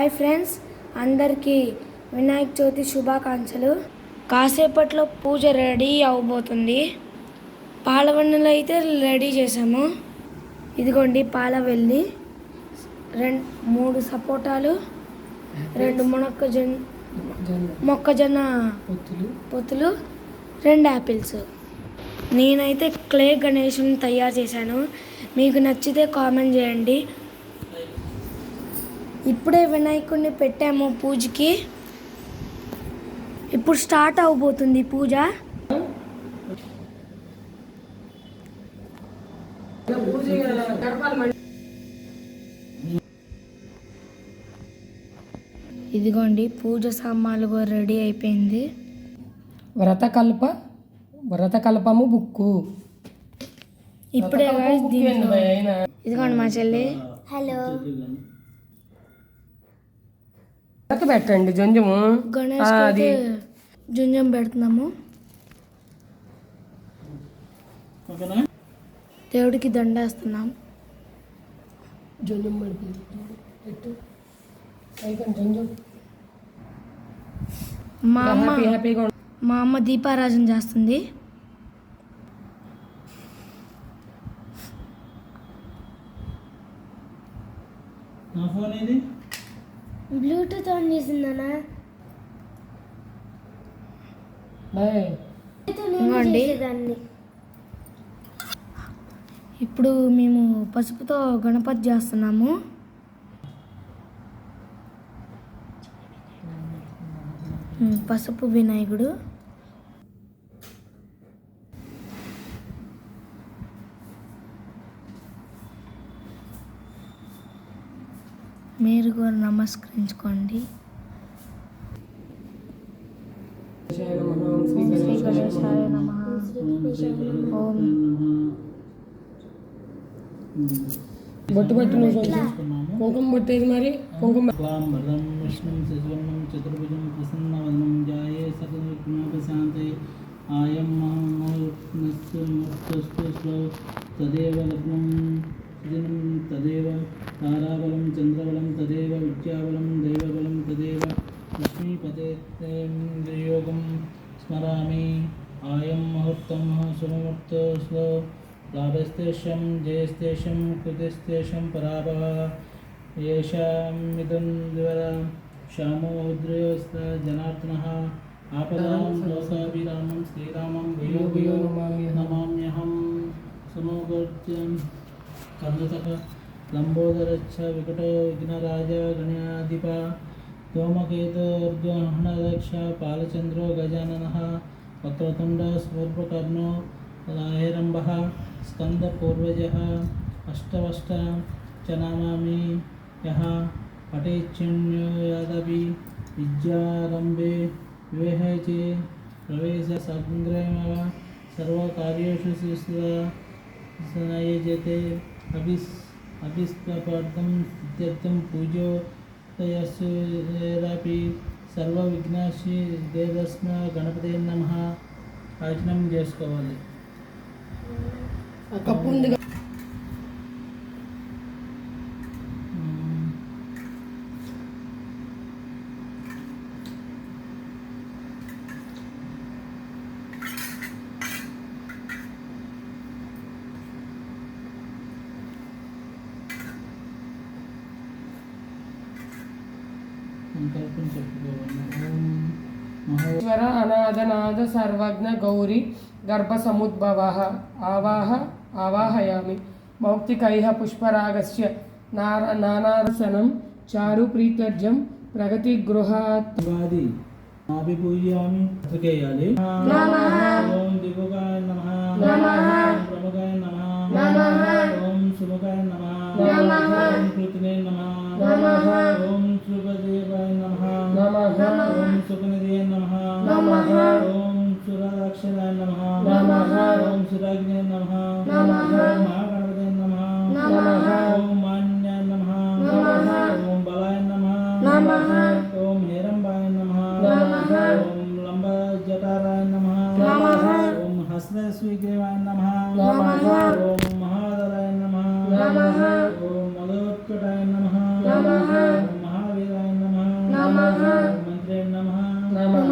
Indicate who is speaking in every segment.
Speaker 1: Hi friends, అందరికీ వినాయక చవితి శుభాకాంక్షలు. కాసేపట్లో పూజ రెడీ అవబోతుంది. పాలవెన్నెలు అయితే రెడీ చేసాము. ఇదిగోండి పాలవెల్లి, 3 సపోటాలు, 2 మొక్కజొన్న పొత్తులు, 2 యాపిల్స్. నేనైతే క్లే గణేషుని తయారు చేశాను. మీకు నచ్చితే కామెంట్ చేయండి. ఇప్పుడే వినాయకుడిని పెట్టాము పూజకి. ఇప్పుడు స్టార్ట్ అవబోతుంది పూజ. ఇదిగోండి పూజ సామాన్లు కూడా రెడీ అయిపోయింది.
Speaker 2: వ్రతకల్పము బుక్కు
Speaker 1: ఇప్పుడే ఇదిగోండి మా చెల్లి. హలో
Speaker 2: పెట్టండి జంజము.
Speaker 1: గణేష్ జంజం పెడుతున్నాము. దేవుడికి దండేస్తున్నాం.
Speaker 2: జంజం
Speaker 1: మా అమ్మ దీపారాజన చేస్తుంది. బ్లూటూత్ ఆన్ చేసిందనా? ఇప్పుడు మేము పసుపుతో గణపతి చేస్తున్నాము. పసుపు వినాయకుడు. మీరు కూడా నమస్కరించుకోండి. శ్రీ గణేశాయ నమః. ఓం.
Speaker 2: బొట్టు కుంకుమ బొట్టేది మరి. కుంకుమ
Speaker 3: విష్ణు శశివర్ణం చతుర్భుజం ప్రసన్నవదనం జాయే సకలవిఘ్నోపశాంతే ఆయం మహోస్తు తదేవ లగ్నం సుదినం తదేవ తారాబలం చంద్రబలం తదేవ విద్యాబలం దైవబలం తదేవ లక్ష్మీపతే యోగం స్మరామి. ఆయం ముహూర్తం సుముహూర్తో లాభస్తేషం జయస్తేషం కృతిస్తేషం పరాభవ येषामिदं द्वार श्यामोद्रयोस्त जनार्दनः आपदां लोकाभिरामं श्रीरामं भूयो भूयो नमाम्यहं. समोगर्जं कर्णतः लम्बोदरच्छ विकटो विघ्नराज गणाधिप धूमकेतुर्ग्रहणदक्ष पालचन्द्रो गजाननः वक्रतुण्ड स्वर्पकर्णो हेरम्बः स्कन्दपूर्वजः अष्टवष्ट च नमामि. यः पठेच्छिन्यो यादपि विद्यारम्भे विवेहे च प्रवेशसङ्ग्रहमेव सर्वकार्येषु संयुज्यते. अभिष्टपर्दं सिद्ध्यर्थं पूजोदयस्येरापि सर्वविघ्नाशि देवस्मै गणपते नमः. आचनं చేసుకోవాలి.
Speaker 2: ఈశ్వర అనాథనాథ సర్వజ్ఞ గౌరీ గర్భ సముద్భవ ఆవాహయామి. మౌక్తికైః పుష్పరాగస్య నానారసనం చారు ప్రీత్యర్జం ప్రగతి గృహాత్
Speaker 3: అభిపూజయామి. పత్రికేయాలి. ఓం దిగుగాయ నమః. ప్రముఖాయ నమః. ఓం శుభకాయ నమః. ఓం కృతినే నమః. ఓం శుభదేవాయ నమః. ఓం సుఖనిధే నమః. ఓం సురాక్షరాయ నమః. ఓం సురాగ్నే నమః. మహాగణపతే నమః. ఓం మాన్యాయ నమః. ఓం బలాయ నమః. ఓం హేరంబాయ నమః. ఓం లంబజటారాయ నమః. ఓం హస్తస్వీగ్రీవాయ నమః. ఓం మహాదరాయ నమః. ఓం మదోత్కటాయ నమః. ఓం మహావీరాయ మంత్రే నమః
Speaker 2: నమః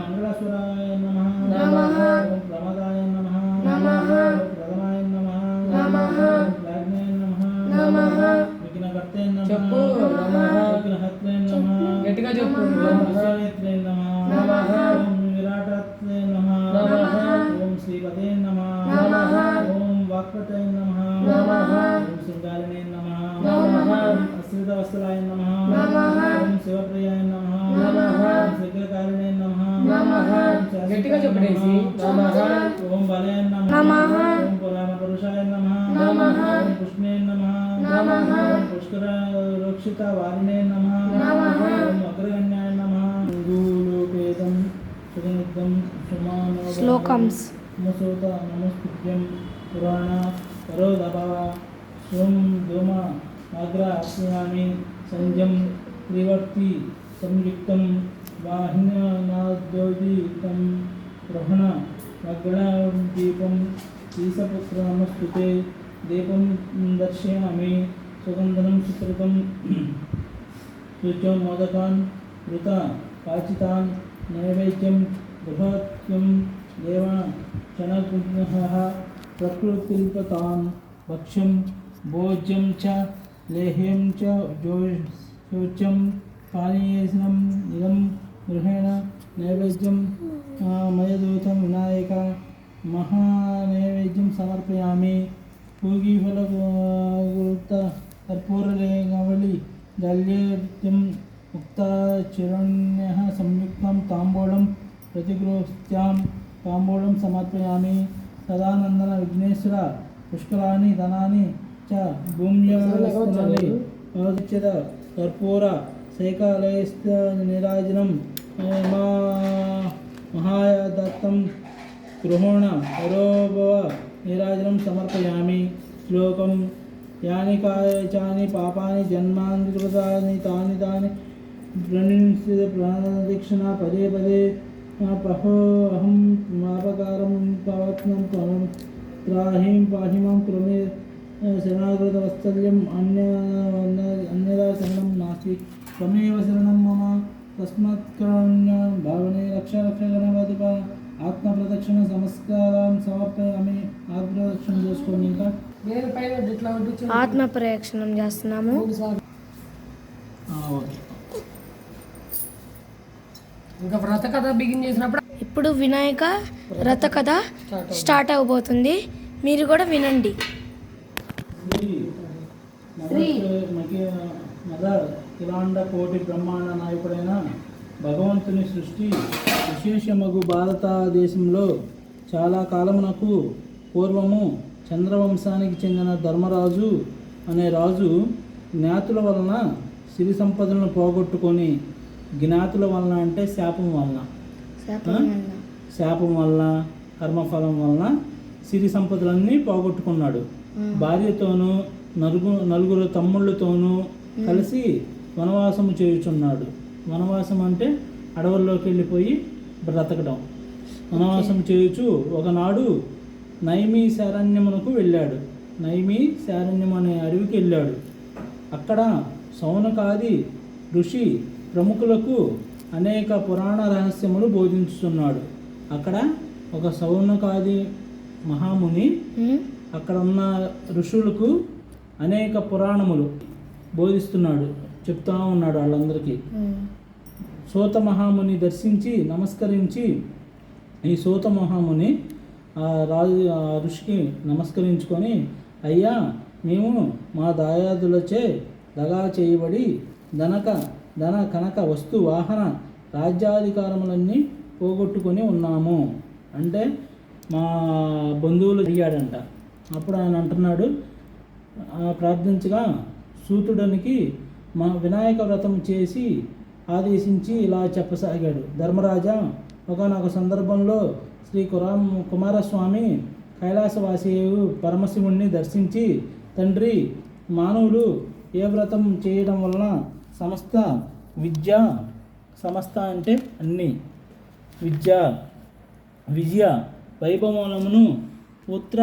Speaker 3: మంగళస్వరాయ నమః
Speaker 1: నమః
Speaker 3: ప్రమదాయ నమః
Speaker 1: నమః
Speaker 3: ప్రథమాయ నమః
Speaker 1: నమః
Speaker 3: ప్రాజ్ఞాయ నమః
Speaker 1: నమః
Speaker 3: విఘ్నకర్తే నమః
Speaker 2: చెప్పు. నమః
Speaker 3: విఘ్నహత్రే నమః
Speaker 2: గట్టిగా చెప్పు.
Speaker 3: విఘ్నహత్రే నమః
Speaker 1: నమః
Speaker 3: ఓం విరాటత్రే నమః
Speaker 1: నమః
Speaker 3: ఓం శ్రీపదే నమః
Speaker 1: నమః
Speaker 3: ఓం వాక్పతే నమః
Speaker 1: నమః
Speaker 3: ఓం శృంగారిణే నమః
Speaker 1: నమః
Speaker 3: ఓం అశ్రితవస్త్రాయ నమః
Speaker 1: నమః
Speaker 3: ఓం శివప్రియాయ నమః
Speaker 1: నమః
Speaker 3: ఓం శీఘ్రకారిణే నమః
Speaker 2: నమః గట్టిగా చెప్పు డేసి. నమః
Speaker 3: ఓం బలయ నమః
Speaker 1: నమః
Speaker 3: ఓం పురాణ పురుషాయ నమః
Speaker 1: నమః
Speaker 3: ఓం పుష్ణే నమః
Speaker 1: నమః
Speaker 3: ఓం పుష్కర రోక్షిత వారిణే నమః
Speaker 1: నమః
Speaker 3: ఓం అగ్రగణ్యాయ నమః గూలోపేతం సుగనిద్దం సుమానో
Speaker 1: శ్లోకమ్స్.
Speaker 3: నమసోత నమస్కృత్యం పురాణ పరోదభవ స్వం ధూమ అగ్ర అస్యామి సంజం త్రివర్తి సంయుక్తం వాహిన్యనాద్యోదితం గ్రహణ అగ్రదీపం ఈశపుత్ర నమస్తుతే దీపం దర్శయామి సుగంధనం సుకృతం శుచం మోదకాన్ కృత పాచితాన్ నైవేద్యం బృహత్యం దేవ క్షణపుణ్యః ప్రకృతిల్పతాన్ భక్ష్యం భోజ్యం చ లేహ్యం చ శోచ్యం పానీయస్నం ఇదం గృహేణ నైవేద్యం మయదూతం వినాయక మహానైవేద్యం సమర్పయామి పూగీఫలగుప్త కర్పూరలేగవళి దల్యేర్త్యం ముక్త చిరణ్య సంయుక్తం తాంబూలం ప్రతిగృహ్యాం తాంబూలం సమర్పయామి సదానందన విఘ్నేశ్వర పుష్కరాని ధనాని చ భూమ్యావస్థానాన్ని అవధిచ్యత కర్పూర శైకాలయస్థ నిరాజనం మహాదత్తం గృహోణ పరోభవ నిరాజనం సమర్పయామి శ్లోకం యాని కాయచాని పాపాని జన్మాని కృతాని తాని తాని ప్రణించిత ప్రాణదీక్షణ పదే పదే పహోహం మాపకారం పవత్నం త్వం త్రాహిం పాహిమం కృమే శరణాగత వత్సల్యం అన్యదా శరణం నాస్తి త్వమేవ శరణం మమ తస్మాత్కరణ్య భావనే రక్ష రక్ష గణపతిప ఆత్మ ప్రదక్షిణ సంస్కారం సమర్పయామి ఆత్మ ప్రదక్షిణ చేసుకోండి ఇంకా
Speaker 2: దేనిపైన ఇట్లా వడ్డించు.
Speaker 1: ఆత్మ ప్రయక్షణం చేస్తున్నాము.
Speaker 2: 3 సార్లు.
Speaker 3: ఓకే
Speaker 2: ఇంకా వ్రత కథ బిగిన్ చేసినప్పుడు
Speaker 1: ఇప్పుడు వినాయక రథ కథ స్టార్ట్ అవబోతుంది. మీరు కూడా వినండి.
Speaker 3: మదర్ కిలాండ కోటి బ్రహ్మాండ నాయకుడైన భగవంతుని సృష్టి విశేషమగు భారతదేశంలో చాలా కాలమునకు పూర్వము చంద్రవంశానికి చెందిన ధర్మరాజు అనే రాజు జ్ఞాతుల వలన సిరి సంపదలను పోగొట్టుకొని, జ్ఞాతుల వలన అంటే శాపం వలన, శాపం వలన కర్మఫలం వలన సిరి సంపదలన్నీ పోగొట్టుకున్నాడు. భార్యతోనూ నలుగురు తమ్ముళ్ళతోనూ కలిసి వనవాసము చేయుచున్నాడు. వనవాసం అంటే అడవుల్లోకి వెళ్ళిపోయి బ్రతకడం. వనవాసం చేయుచు ఒకనాడు నైమి శారణ్యమునకు వెళ్ళాడు. నైమి శారణ్యం అనే అడవికి వెళ్ళాడు. అక్కడ సౌనకాది ఋషి ప్రముఖులకు అనేక పురాణ రహస్యములు బోధించుతున్నాడు. అక్కడ ఒక సౌనకాది మహాముని అక్కడ ఉన్న ఋషులకు అనేక పురాణములు బోధిస్తున్నాడు, చెప్తా ఉన్నాడు వాళ్ళందరికీ. సూత మహాముని దర్శించి నమస్కరించి, ఈ సూత మహాముని ఆ ఋషికి నమస్కరించుకొని, అయ్యా, మేము మా దాయాదులచే దగా చేయబడి ధన కనక వస్తు వాహన రాజ్యాధికారములన్నీ పోగొట్టుకొని ఉన్నాము అంటే మా బంధువులు అడిగాడంట. అప్పుడు ఆయన అంటున్నాడు, ప్రార్థించగా సూతుడానికి మా వినాయక వ్రతం చేసి ఆదేశించి ఇలా చెప్పసాగాడు. ధర్మరాజా, ఒకనొక సందర్భంలో శ్రీ కుమారస్వామి కైలాసవాసి పరమశివుణ్ణి దర్శించి, తండ్రి, మానవులు ఏ వ్రతం చేయడం వలన సమస్త అంటే అన్ని విజయ వైభవములను పుత్ర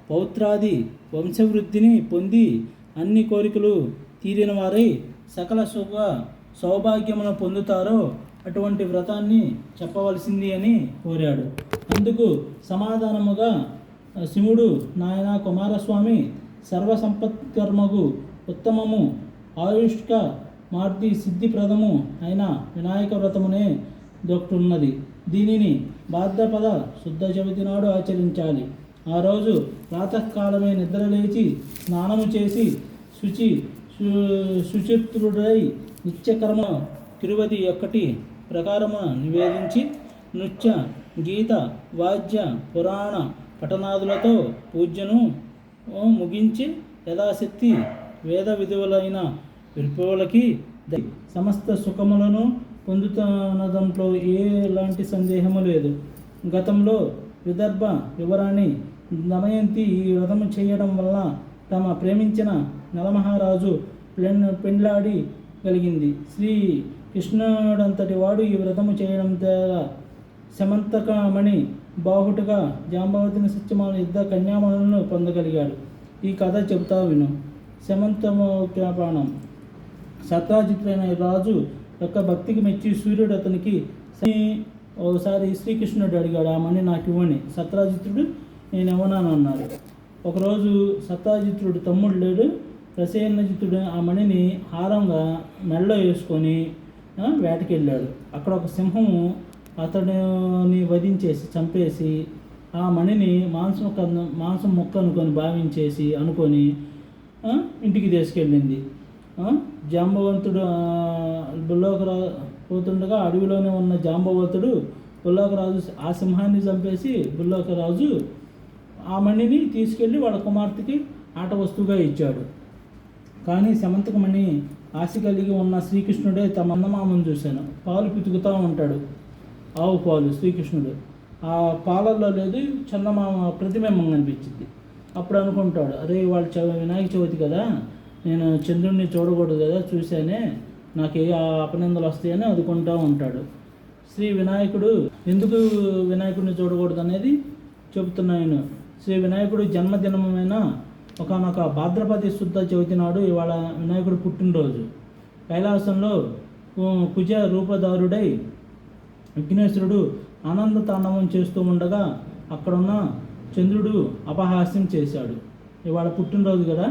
Speaker 3: పౌత్రాది వంశవృద్ధిని పొంది అన్ని కోరికలు తీరిన వారై సకల సౌభాగ్యమును పొందుతారో అటువంటి వ్రతాన్ని చెప్పవలసింది అని కోరాడు. అందుకు సమాధానముగా శివుడు, నాయన కుమారస్వామి, సర్వసంపత్కర్మకు ఉత్తమము ఆయుష్క మార్ది సిద్ధిప్రదము అయిన వినాయక వ్రతమునే దొక్కుతున్నది. దీనిని భాద్రపద శుద్ధ చవితి నాడు ఆచరించాలి. ఆ రోజు ప్రాతకాలమే నిద్రలేచి స్నానము చేసి శుచిత్రుడై నిత్యకర్మ 21 ప్రకారమున నివేదించి నృత్య గీత వాద్య పురాణ పఠనాదులతో పూజను ముగించి యథాశక్తి వేద విధువులైన విరుపులకి సమస్త సుఖములను పొందుతున్నదంలో ఎలాంటి సందేహము లేదు. గతంలో విదర్భ యువరాణి దమయంతి ఈ వ్రతము చేయడం వల్ల తమ ప్రేమించిన నలమహారాజు పెండ్లాడి కలిగింది. శ్రీ కృష్ణుడంతటి వాడు ఈ వ్రతము చేయడం ద్వారా సమంతకమణి బాహుటుగా జాంబవతిని సత్యమాన యుద్ధ కన్యామణులను పొందగలిగాడు. ఈ కథ చెబుతా విను. సమంతమోపానం. సత్రాజిత్తులైన రాజు యొక్క భక్తికి మెచ్చి సూర్యుడు అతనికి ఒకసారి శ్రీకృష్ణుడు అడిగాడు, ఆ మణి నాకు ఇవ్వని. సత్రాజిత్తుడు నేను ఇవ్వనాను అన్నాడు. ఒకరోజు సత్రాజిత్తుడు తమ్ముడు లేడు, ప్రసేనజిత్తుడు ఆ మణిని హారంగా మెడలో వేసుకొని వేటకెళ్ళాడు. అక్కడ ఒక సింహము అతడిని వధించేసి చంపేసి ఆ మణిని మాంసం ముక్క అనుకొని ఇంటికి తీసుకెళ్ళింది. జాంబవంతుడు బుల్లోకరాజు పోతుండగా అడవిలోనే ఉన్న జాంబవంతుడు బుల్లోకరాజు ఆ సింహాన్ని చంపేసి బుల్లోకరాజు ఆ మణిని తీసుకెళ్ళి వాళ్ళ కుమార్తెకి ఆట వస్తువుగా ఇచ్చాడు. కానీ సమంతకమణి ఆశ కలిగి ఉన్న శ్రీకృష్ణుడే తమ అన్నమామను చూశాను. పాలు పితుకుతూ ఉంటాడు, ఆవు పాలు. శ్రీకృష్ణుడు ఆ పాలల్లో లేదు చందమామ ప్రతిబింబం కనిపించింది. అప్పుడు అనుకుంటాడు, అరే వాళ్ళు వినాయక చవితి కదా, నేను చంద్రుడిని చూడకూడదు కదా, చూశానే, నాకు ఏ అపనిందలు వస్తాయని అందుకుంటూ ఉంటాడు. శ్రీ వినాయకుడు ఎందుకు వినాయకుడిని చూడకూడదు అనేది చెబుతున్నాను. శ్రీ వినాయకుడు జన్మదినమైన ఒకనొక భాద్రపది శుద్ధ చవితి నాడు ఇవాళ వినాయకుడు పుట్టినరోజు. కైలాసంలో కుజ రూపధారుడై విఘ్నేశ్వరుడు ఆనంద తాండవం చేస్తూ ఉండగా అక్కడున్న చంద్రుడు అపహాస్యం చేశాడు. ఇవాళ పుట్టినరోజు కదా,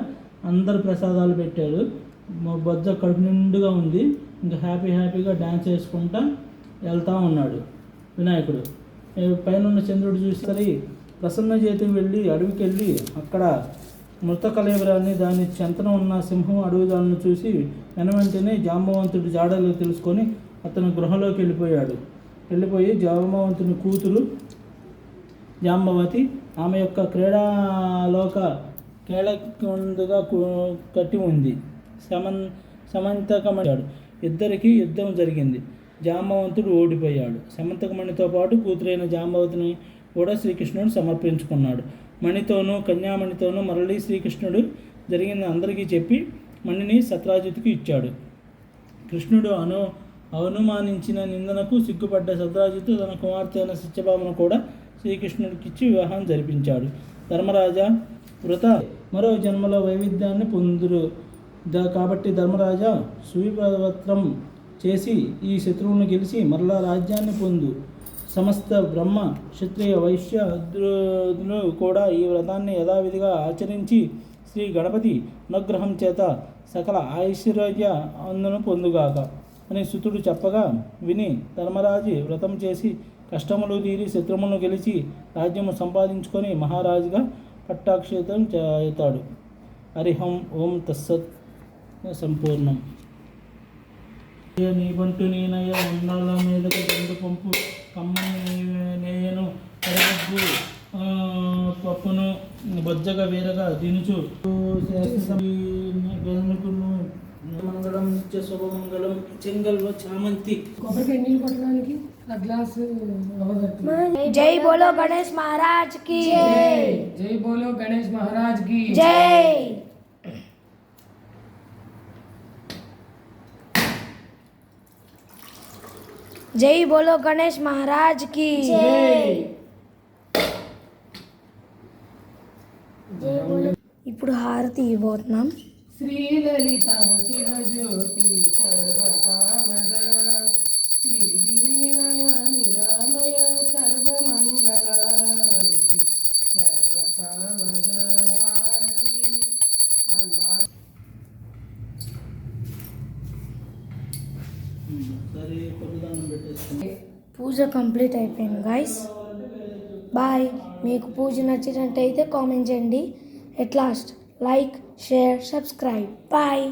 Speaker 3: అందరు ప్రసాదాలు పెట్టాడు, బొజ్జ కడుపు నిండుగా ఉంది, ఇంకా హ్యాపీగా డ్యాన్స్ చేసుకుంటా వెళ్తూ ఉన్నాడు వినాయకుడు. పైన చంద్రుడు చూసి ప్రసన్న చేతికి వెళ్ళి అడవికి వెళ్ళి అక్కడ మృత కళేబరాన్ని దాని చెంతన ఉన్న సింహం అడవిదాలను చూసి వెంటనే జాంబవంతుడి జాడలు తెలుసుకొని అతను గృహలోకి వెళ్ళిపోయి జాంబవంతుని కూతురు జాంబవతి ఆమె యొక్క క్రీడాలోక కేళకుందుగా కట్టి ఉంది. సమంతకమణి ఇద్దరికి యుద్ధం జరిగింది. జాంబవంతుడు ఓడిపోయాడు. సమంతకమణితో పాటు కూతురైన జాంబవతిని కూడా శ్రీకృష్ణుడు సమర్పించుకున్నాడు. మణితోనూ కన్యామణితోనూ మరలి శ్రీకృష్ణుడు జరిగింది అందరికీ చెప్పి మణిని సత్రాజిత్తుకు ఇచ్చాడు. కృష్ణుడు అనుమానించిన నిందనకు సిగ్గుపడ్డ సత్రాజిత్తు తన కుమార్తె అయిన సత్యభామను కూడా శ్రీకృష్ణుడికిచ్చి వివాహం జరిపించాడు. ధర్మరాజా వృత మరో జన్మలో వైవిధ్యాన్ని పొందురు కాబట్టి ధర్మరాజా సువిపత్రం చేసి ఈ శత్రువులను గెలిచి మరలా రాజ్యాన్ని పొందు. సమస్త బ్రహ్మ క్షత్రియ వైశ్యులు కూడా ఈ వ్రతాన్ని యథావిధిగా ఆచరించి శ్రీ గణపతి అనుగ్రహం చేత సకల ఐశ్వర్య అందును పొందుగాక అని సుతుడు చెప్పగా విని ధర్మరాజు వ్రతం చేసి కష్టములు తీరి శత్రువులను గెలిచి రాజ్యము సంపాదించుకొని మహారాజుగా పట్టాక్షేత్రం అవుతాడు. హరిహం ఓం తస్సత్ సంపూర్ణం. నీ బంటు నీనయ ఉండాల మీదకు రెండు పంపు కమ్మని నేయను కడగబ్బు పప్పును బొజ్జగా వేరగా దినుచు మంగళం నిత్య శుభమంగళం చెంగల్వ చామంతి.
Speaker 2: కొబ్బరికాయ నీళ్ళు కొట్టడానికి ఆ గ్లాసు
Speaker 1: జై బోలో గణేష్ మహారాజ్ కి
Speaker 2: జై బోలో గణేష్ మహారాజ్ కి
Speaker 1: జై. జై బోలో గణేష్ మహారాజ్ కి ఇప్పుడు హారతి ఇవ్వబోతున్నాం.
Speaker 2: శ్రీలలిత శివజ్యోతి సర్వకామద శ్రీగిరి నిలయ నిరామయ సర్వమంగళాతి సర్వకామద హారతి అల్లా.
Speaker 3: సరే పొద్దుదానం పెట్టేస్తాను.
Speaker 1: పూజ కంప్లీట్ అయిపోయింది గాయస్. బాయ్. మీకు పూజ నచ్చినట్టయితే కామెంట్ చేయండి. At last like share subscribe. Bye.